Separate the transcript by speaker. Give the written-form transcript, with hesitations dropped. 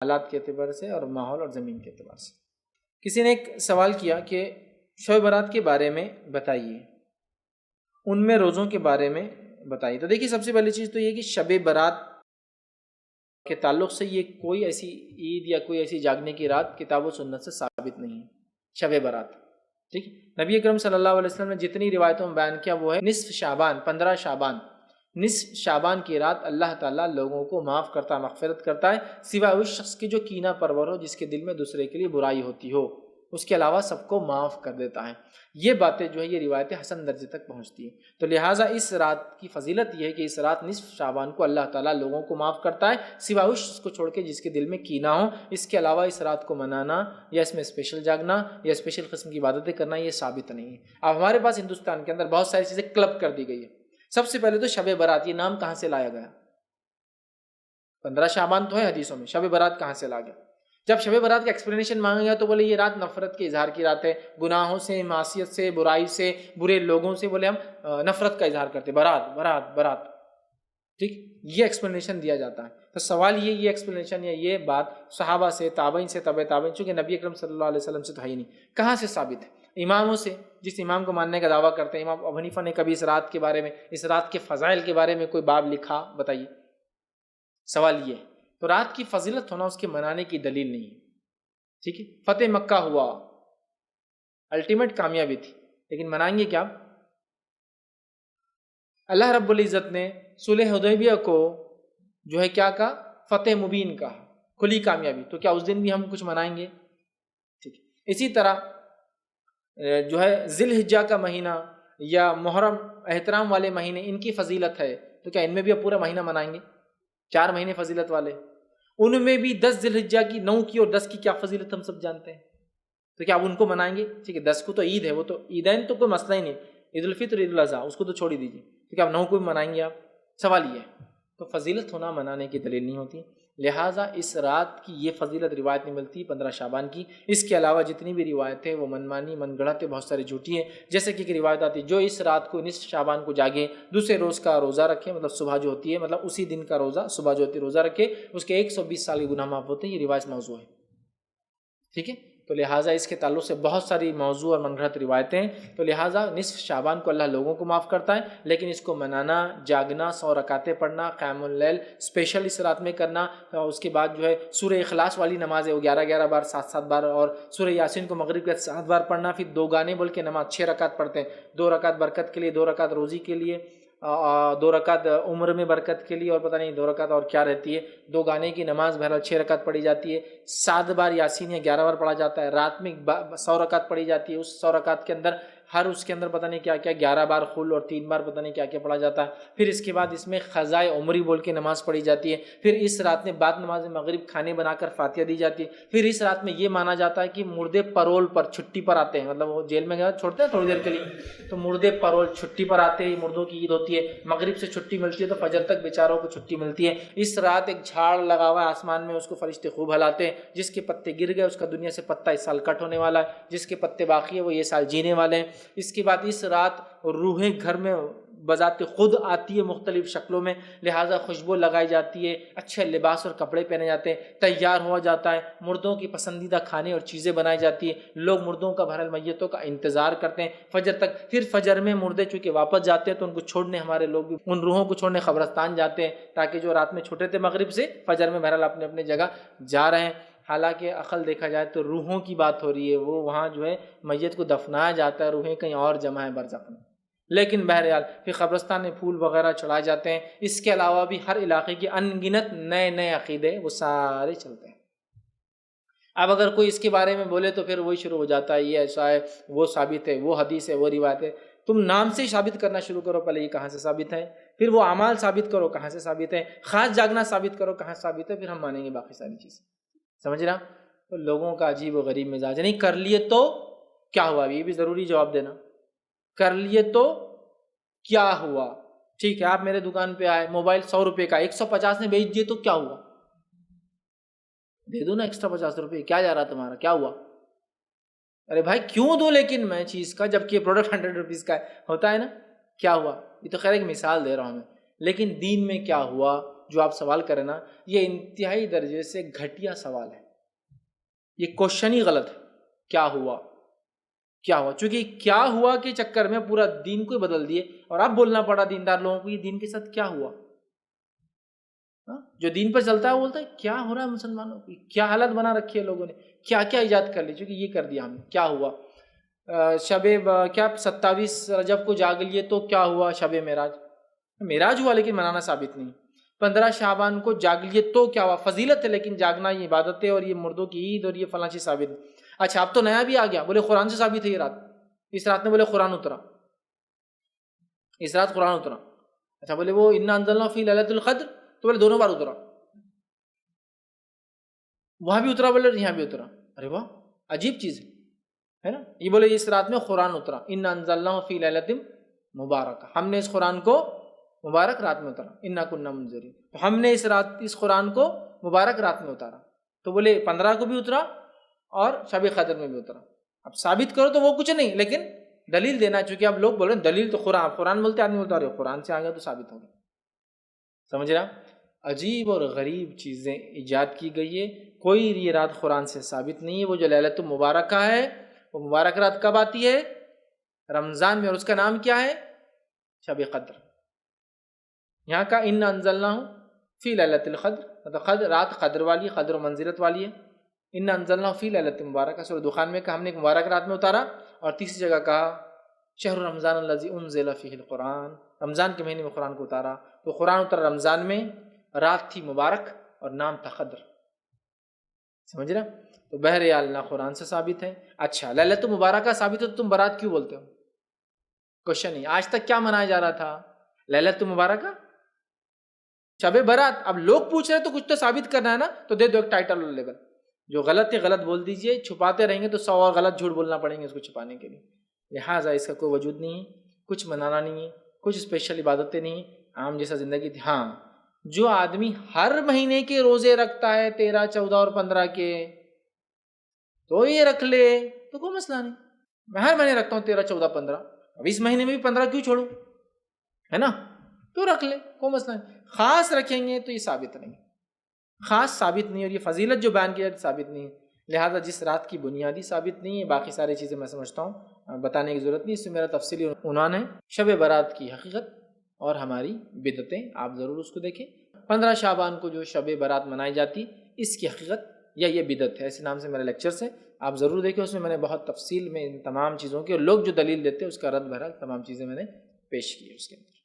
Speaker 1: حالات کے اعتبار سے اور ماحول اور زمین کے اعتبار سے۔ کسی نے ایک سوال کیا کہ شب برات کے بارے میں بتائیے، ان میں روزوں کے بارے میں بتائیے۔ تو دیکھیے سب سے پہلی چیز تو یہ کہ شب برات کے تعلق سے یہ کوئی ایسی عید یا کوئی ایسی جاگنے کی رات کتاب و سنت سے ثابت نہیں ہے۔ شب برات، ٹھیک، نبی اکرم صلی اللہ علیہ وسلم نے جتنی روایتوں میں بیان کیا وہ ہے نصف شعبان، 15 شعبان، نصف شعبان کی رات اللہ تعالیٰ لوگوں کو معاف کرتا ہے، مغفرت کرتا ہے، سوائے اس شخص کے جو کینہ پرور ہو، جس کے دل میں دوسرے کے لیے برائی ہوتی ہو، اس کے علاوہ سب کو معاف کر دیتا ہے۔ یہ باتیں جو ہے یہ روایتیں حسن درجے تک پہنچتی ہیں۔ تو لہٰذا اس رات کی فضیلت یہ ہے کہ اس رات نصف شعبان کو اللہ تعالیٰ لوگوں کو معاف کرتا ہے، سوائے اس شخص کو چھوڑ کے جس کے دل میں کینہ ہو۔ اس کے علاوہ اس رات کو منانا یا اس میں اسپیشل جاگنا یا اسپیشل قسم کی عبادتیں کرنا یہ ثابت نہیں ہے۔ اب ہمارے پاس ہندوستان کے اندر بہت ساری چیزیں کلب کر دی گئی ہے۔ سب سے پہلے تو شب برات، یہ نام کہاں سے لایا گیا؟ 15 شعبان تو ہے حدیثوں میں، شب برات کہاں سے لایا گیا؟ جب شب برات کا ایکسپلینیشن مانگا گیا تو بولے یہ رات نفرت کے اظہار کی رات ہے، گناہوں سے، معصیت سے، برائی سے، برے لوگوں سے بولے ہم نفرت کا اظہار کرتے، برات برات برات، ٹھیک، یہ ایکسپلینیشن دیا جاتا ہے۔ تو سوال یہ ایکسپلینیشن یا یہ بات صحابہ سے، تابعین سے، تبع تابعین، چونکہ نبی اکرم صلی اللہ علیہ وسلم سے تو ہے ہی نہیں، کہاں سے ثابت ہے؟ اماموں سے، جس امام کو ماننے کا دعویٰ کرتے ہیں۔ امام ابو حنیفہ نے کبھی اس رات کے بارے میں، اس رات کے فضائل کے بارے میں کوئی باب لکھا؟ بتائیے، سوال یہ ہے۔ تو رات کی فضیلت ہونا اس کے منانے کی دلیل نہیں ہے، ٹھیک ہے۔ فتح مکہ ہوا، الٹیمیٹ کامیابی تھی، لیکن منائیں گے کیا؟ اللہ رب العزت نے صلح حدیبیہ کو جو ہے کیا کہا؟ فتح مبین کہا، کھلی کامیابی۔ تو کیا اس دن بھی ہم کچھ منائیں گے؟ ٹھیک ہے۔ اسی طرح جو ہے ذی الحجہ کا مہینہ یا محرم، احترام والے مہینے، ان کی فضیلت ہے، تو کیا ان میں بھی اب پورا مہینہ منائیں گے؟ 4 مہینے فضیلت والے، ان میں بھی 10 ذی الحجہ کی، 9 کی اور 10 کی کیا فضیلت ہم سب جانتے ہیں، تو کیا اب ان کو منائیں گے؟ ٹھیک ہے، 10 کو تو عید ہے، وہ تو عیدین تو کوئی مسئلہ ہی نہیں، عید الفطر، عید الاضحیٰ، اس کو تو چھوڑ ہی دیجیے، تو کیا اب 9 کو بھی منائیں گے آپ؟ سوال یہ ہے۔ تو فضیلت ہونا منانے کی دلیل نہیں ہوتی، لہٰذا اس رات کی یہ فضیلت روایت نہیں ملتی 15 شعبان کی۔ اس کے علاوہ جتنی بھی روایتیں وہ من مانی، من گڑھت، بہت ساری جھوٹی ہیں۔ جیسے کہ ایک روایت آتی ہے جو اس رات کو نصف شعبان کو جاگے، دوسرے روز کا روزہ رکھے، مطلب صبح جو ہوتی ہے، مطلب اسی دن کا روزہ، صبح جو ہوتی ہے روزہ رکھے، اس کے 120 سال کے گناہ معاف ہوتے ہیں۔ یہ روایت موضوع ہے، ٹھیک ہے۔ تو لہٰذا اس کے تعلق سے بہت ساری موضوع اور من گھڑت روایتیں ہیں۔ تو لہٰذا نصف شعبان کو اللہ لوگوں کو معاف کرتا ہے، لیکن اس کو منانا، جاگنا، 100 رکعتیں پڑھنا، قیام اللیل اسپیشل اس رات میں کرنا، اس کے بعد جو ہے سورہ اخلاص والی نماز ہے وہ 11 بار، 7 بار، اور سورہ یاسین کو مغرب کے 7 بار پڑھنا، پھر 2 گانے بول کے نماز 6 رکعت پڑھتے ہیں، 2 رکعت برکت کے لیے، 2 رکعت روزی کے لیے، 2 رکعت عمر میں برکت کے لیے، اور پتہ نہیں 2 رکعت اور کیا رہتی ہے، 2 گانے کی نماز بہرحال 6 رکعت پڑھی جاتی ہے، 7 بار یاسین یا 11 بار پڑھا جاتا ہے، رات میں 100 رکعت پڑھی جاتی ہے، اس 100 رکعت کے اندر اس کے اندر پتہ نہیں کیا کیا، 11 بار خل اور 3 بار پتہ نہیں کیا کیا پڑھا جاتا ہے۔ پھر اس کے بعد اس میں قضائے عمری بول کے نماز پڑھی جاتی ہے۔ پھر اس رات میں بعد نماز مغرب کھانے بنا کر فاتحہ دی جاتی ہے۔ پھر اس رات میں یہ مانا جاتا ہے کہ مردے پرول پر، چھٹی پر آتے ہیں، مطلب وہ جیل میں گئے چھوڑتے ہیں تھوڑی دیر کے لیے، تو مردے پرول چھٹی پر آتے ہیں، مردوں کی عید ہوتی ہے، مغرب سے چھٹی ملتی ہے تو فجر تک بیچاروں کو چھٹی ملتی ہے۔ اس رات ایک جھاڑ لگا ہوا ہے آسمان میں، اس کو فرشتے خوب ہلاتے ہیں، جس کے پتے گر گئے اس کا دنیا سے پتا اس سال کٹ ہونے والا ہے، جس کے پتے باقی ہے وہ یہ سال جینے والے ہیں۔ اس کے بعد اس رات روحیں گھر میں بذات خود آتی ہے مختلف شکلوں میں، لہٰذا خوشبو لگائی جاتی ہے، اچھے لباس اور کپڑے پہنے جاتے ہیں، تیار ہوا جاتا ہے، مردوں کی پسندیدہ کھانے اور چیزیں بنائی جاتی ہیں، لوگ مردوں کا بہرحال میتوں کا انتظار کرتے ہیں فجر تک۔ پھر فجر میں مردے چونکہ واپس جاتے ہیں تو ان کو چھوڑنے ہمارے لوگ بھی ان روحوں کو چھوڑنے قبرستان جاتے ہیں، تاکہ جو رات میں چھوٹے تھے مغرب سے فجر میں بہرحال اپنے اپنے جگہ جا رہے ہیں۔ حالانکہ عقل دیکھا جائے تو روحوں کی بات ہو رہی ہے، وہ وہاں جو ہے میت کو دفنایا جاتا ہے، روحیں کہیں اور جمع ہیں برزخ میں، لیکن بہرحال پھر قبرستان میں پھول وغیرہ چڑھائے جاتے ہیں۔ اس کے علاوہ بھی ہر علاقے کے ان گنت نئے نئے عقیدے وہ سارے چلتے ہیں۔ اب اگر کوئی اس کے بارے میں بولے تو پھر وہی شروع ہو جاتا ہے، یہ ایسا ہے، وہ ثابت ہے، وہ حدیث ہے، وہ روایت ہے۔ تم نام سے ہی ثابت کرنا شروع کرو، پہلے یہ کہاں سے ثابت ہے، پھر وہ اعمال ثابت کرو کہاں سے ثابت ہے، خاص جاگنا ثابت کرو کہاں سے ثابت ہے، پھر ہم مانیں گے باقی ساری چیزیں۔ سمجھ رہا؟ تو لوگوں کا عجیب و غریب مزاج، نہیں کر لیے تو کیا ہوا، یہ بھی ضروری جواب دینا، کر لیے تو کیا ہوا؟ ٹھیک ہے، آپ میرے دکان پہ آئے، موبائل 100 روپے کا 150 میں بیچ دیے تو کیا ہوا؟ دے دو نا ایکسٹرا 50 روپے، کیا جا رہا تمہارا، کیا ہوا؟ ارے بھائی کیوں دو لیکن میں چیز کا، جبکہ یہ پروڈکٹ 100 روپیز کا ہوتا ہے نا، کیا ہوا؟ یہ تو خیر ایک مثال دے رہا ہوں میں، لیکن دین میں کیا ہوا جو آپ سوال کریں نا یہ انتہائی درجے سے گھٹیا سوال ہے، یہ کوشچن ہی غلط ہے. کیا ہوا کیا ہوا، چونکہ کیا ہوا کے چکر میں پورا دین کو بدل دیے، اور اب بولنا پڑا دیندار لوگوں کو یہ دین کے ساتھ کیا ہوا. جو دین پر چلتا ہے وہ بولتا ہے کیا ہو رہا ہے مسلمانوں کی، کیا حالت بنا رکھی ہے لوگوں نے، کیا کیا ایجاد کر لی، چونکہ یہ کر دیا ہم نے. کیا ہوا شب کیا 27 رجب کو جاگ لیے تو کیا ہوا، شب معراج ہوا لیکن منانا ثابت نہیں. 15 شعبان کو جاگ لیے تو کیا ہوا، فضیلت ہے لیکن جاگنا یہ عبادت ہے اور یہ مردوں کی عید اور یہ فلاں چیز ثابت نہیں. اچھا اب تو نیا بھی آ گیا، بولے قرآن سے ثابت ہے یہ رات، اس رات میں بولے قرآن اترا، اس رات قرآن اترا. اچھا بولے وہ انا انزلنا فی لیلۃ القدر، تو بولے دونوں بار اترا، وہاں بھی اترا بولے یہاں بھی اترا. ارے واہ عجیب چیز ہے نا. یہ بولے اس رات میں قرآن اترا، انا انزلنا فی لیلۃ مبارکہ، ہم نے اس قرآن کو مبارک رات میں اتارا، انا کنا منذرین، تو ہم نے اس قرآن کو مبارک رات میں اتارا. تو بولے 15 کو بھی اترا اور شب قدر میں بھی اترا. اب ثابت کرو تو وہ کچھ نہیں، لیکن دلیل دینا، چونکہ اب لوگ بول رہے ہیں دلیل تو قرآن بولتے آدمی بولتا ہے قرآن سے آ گیا تو ثابت ہو گیا. سمجھ رہا؟ عجیب اور غریب چیزیں ایجاد کی گئی ہے. کوئی یہ رات قرآن سے ثابت نہیں ہے. وہ جو لیلۃ المبارکہ ہے وہ مبارک رات کب آتی ہے؟ رمضان میں، اور اس کا نام کیا ہے؟ شب قدر. یہاں کا ان انزلناہ فی لیلۃ القدر، مطلب رات قدر والی، قدر و منزلت والی ہے. ان انزلناہ فی لیلۃ مبارکہ، سورہ دخان میں کہا ہم نے ایک مبارک رات میں اتارا، اور تیسری جگہ کہا شہر رمضان الذی انزل فیہ القرآن، رمضان کے مہینے میں قرآن کو اتارا. تو قرآن اترا رمضان میں، رات تھی مبارک اور نام تھا قدر. سمجھ رہا؟ تو بہرحال نہ قرآن سے ثابت ہے. اچھا لیلۃ مبارکہ ثابت ہے تو تم برات کیوں بولتے ہو؟ کوشچن نہیں. آج تک کیا منایا جا رہا تھا؟ لیلۃ مبارکہ، شب برات. اب لوگ پوچھ رہے تو کچھ تو ثابت کرنا ہے نا، تو دے دو ایک ٹائٹل اور لیبل. جو غلط ہے غلط بول دیجئے، چھپاتے رہیں گے تو 100 اور غلط جھوٹ بولنا پڑیں گے اس کو چھپانے کے لیے. لہٰذا اس کا کوئی وجود نہیں ہے، کچھ منانا نہیں ہے، کچھ اسپیشل عبادتیں نہیں، عام جیسا زندگی تھی. ہاں جو آدمی ہر مہینے کے روزے رکھتا ہے 13، 14 اور 15 کے، تو یہ رکھ لے، تو کوئی مسئلہ نہیں. میں ہر مہینے رکھتا ہوں 13، 14، 15، اب اس مہینے میں بھی 15 کیوں چھوڑوں، ہے نا؟ تو رکھ لے، کوئی مسئلہ نہیں. خاص رکھیں گے تو یہ ثابت نہیں، خاص ثابت نہیں، اور یہ فضیلت جو بیان کی ثابت نہیں. لہٰذا جس رات کی بنیادی ثابت نہیں ہے، باقی ساری چیزیں میں سمجھتا ہوں بتانے کی ضرورت نہیں. اس میں میرا تفصیلی عنوان ہے شب برات کی حقیقت اور ہماری بدعتیں، آپ ضرور اس کو دیکھیں. 15 شعبان کو جو شب برات منائی جاتی، اس کی حقیقت یا یہ بدعت ہے، ایسے نام سے میرا لیکچرز ہے، آپ ضرور دیکھیں. اس میں میں نے بہت تفصیل میں ان تمام چیزوں کی، اور لوگ جو دلیل دیتے ہیں اس کا رد بہرحال تمام چیزیں میں نے پیش کی ہے اس کے اندر.